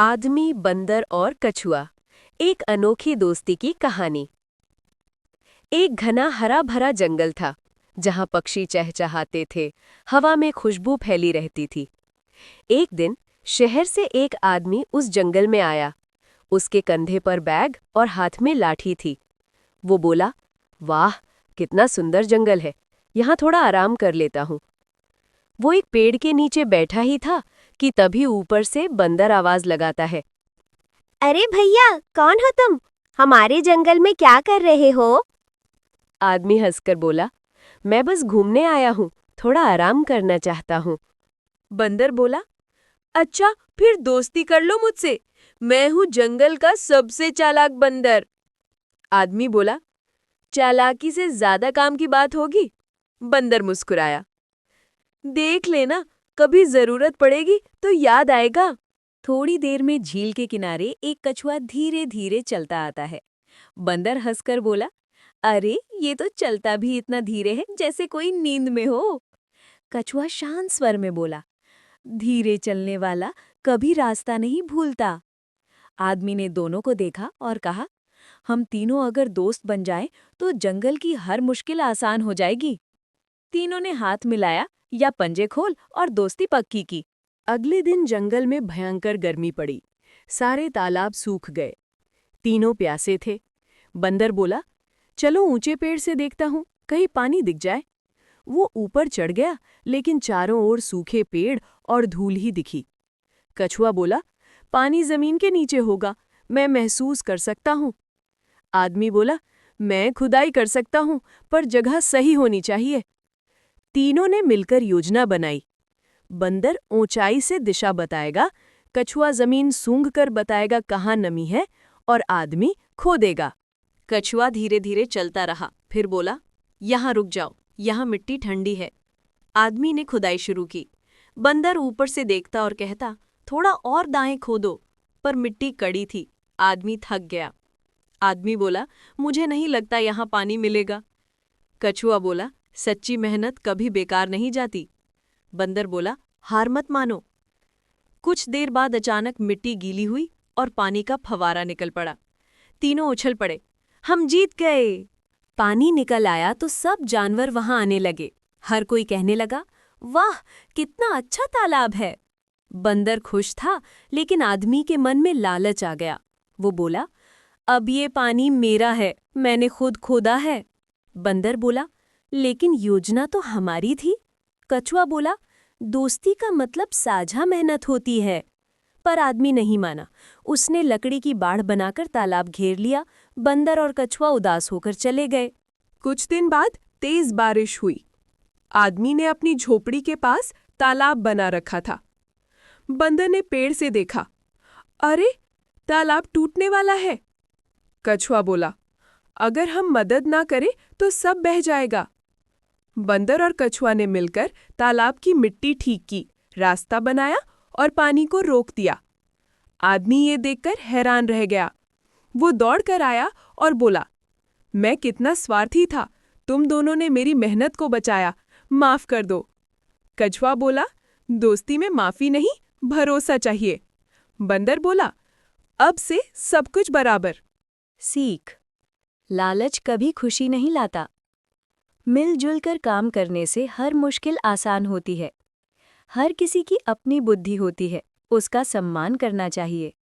आदमी, बंदर और कछुआ, एक अनोखी दोस्ती की कहानी। एक घना हरा भरा जंगल था जहां पक्षी चहचहाते थे, हवा में खुशबू फैली रहती थी। एक दिन शहर से एक आदमी उस जंगल में आया। उसके कंधे पर बैग और हाथ में लाठी थी। वो बोला, वाह, कितना सुंदर जंगल है, यहाँ थोड़ा आराम कर लेता हूँ। वो एक पेड़ के नीचे बैठा ही था कि तभी ऊपर से बंदर आवाज लगाता है। अरे भैया, कौन हो तुम? हमारे जंगल में क्या कर रहे हो? आदमी हंसकर बोला, मैं बस घूमने आया हूँ, थोड़ा आराम करना चाहता हूँ। बंदर बोला, अच्छा, फिर दोस्ती कर लो मुझसे। मैं हूँ जंगल का सबसे चालाक बंदर। आदमी बोला, चालाकी से ज्यादा काम की बात होगी? बंदर मुस्कुराया, देख लेना, कभी जरूरत पड़ेगी तो याद आएगा। थोड़ी देर में झील के किनारे एक कछुआ धीरे धीरे चलता आता है। बंदर हंसकर बोला, अरे ये तो चलता भी इतना धीरे है जैसे कोई नींद में हो। कछुआ शांत स्वर में बोला, धीरे चलने वाला कभी रास्ता नहीं भूलता। आदमी ने दोनों को देखा और कहा, हम तीनों अगर दोस्त बन जाएं तो जंगल की हर मुश्किल आसान हो जाएगी। तीनों ने हाथ मिलाया या पंजे खोल और दोस्ती पक्की की। अगले दिन जंगल में भयंकर गर्मी पड़ी। सारे तालाब सूख गए। तीनों प्यासे थे। बंदर बोला, चलो ऊंचे पेड़ से देखता हूं, कहीं पानी दिख जाए। वो ऊपर चढ़ गया, लेकिन चारों ओर सूखे पेड़ और धूल ही दिखी। कछुआ बोला, पानी जमीन के नीचे होगा, मैं महसूस कर सकता हूं। आदमी बोला, मैं खुदाई कर सकता हूं, पर जगह सही होनी चाहिए। तीनों ने मिलकर योजना बनाई। बंदर ऊंचाई से दिशा बताएगा, कछुआ जमीन सूंघकर बताएगा कहाँ नमी है, और आदमी खोदेगा। कछुआ धीरे धीरे चलता रहा, फिर बोला, यहाँ रुक जाओ, यहाँ मिट्टी ठंडी है। आदमी ने खुदाई शुरू की। बंदर ऊपर से देखता और कहता, थोड़ा और दाएं खोदो, पर मिट्टी कड़ी थी। आदमी थक गया। आदमी बोला, मुझे नहीं लगता यहाँ पानी मिलेगा। कछुआ बोला, सच्ची मेहनत कभी बेकार नहीं जाती। बंदर बोला, हार मत मानो। कुछ देर बाद अचानक मिट्टी गीली हुई और पानी का फवारा निकल पड़ा। तीनों उछल पड़े, हम जीत गए। पानी निकल आया तो सब जानवर वहां आने लगे। हर कोई कहने लगा, वाह, कितना अच्छा तालाब है। बंदर खुश था, लेकिन आदमी के मन में लालच आ गया। वो बोला, अब ये पानी मेरा है, मैंने खुद खोदा है। बंदर बोला, लेकिन योजना तो हमारी थी। कछुआ बोला, दोस्ती का मतलब साझा मेहनत होती है। पर आदमी नहीं माना। उसने लकड़ी की बाड़ बनाकर तालाब घेर लिया। बंदर और कछुआ उदास होकर चले गए। कुछ दिन बाद तेज बारिश हुई। आदमी ने अपनी झोपड़ी के पास तालाब बना रखा था। बंदर ने पेड़ से देखा, अरे, तालाब टूटने वाला है। कछुआ बोला, अगर हम मदद ना करें तो सब बह जाएगा। बंदर और कछुआ ने मिलकर तालाब की मिट्टी ठीक की, रास्ता बनाया और पानी को रोक दिया। आदमी ये देखकर हैरान रह गया। वो दौड़कर आया और बोला, मैं कितना स्वार्थी था, तुम दोनों ने मेरी मेहनत को बचाया, माफ कर दो। कछुआ बोला, दोस्ती में माफी नहीं, भरोसा चाहिए। बंदर बोला, अब से सब कुछ बराबर। सीख, लालच कभी खुशी नहीं लाता। मिलजुल कर काम करने से हर मुश्किल आसान होती है। हर किसी की अपनी बुद्धि होती है, उसका सम्मान करना चाहिए।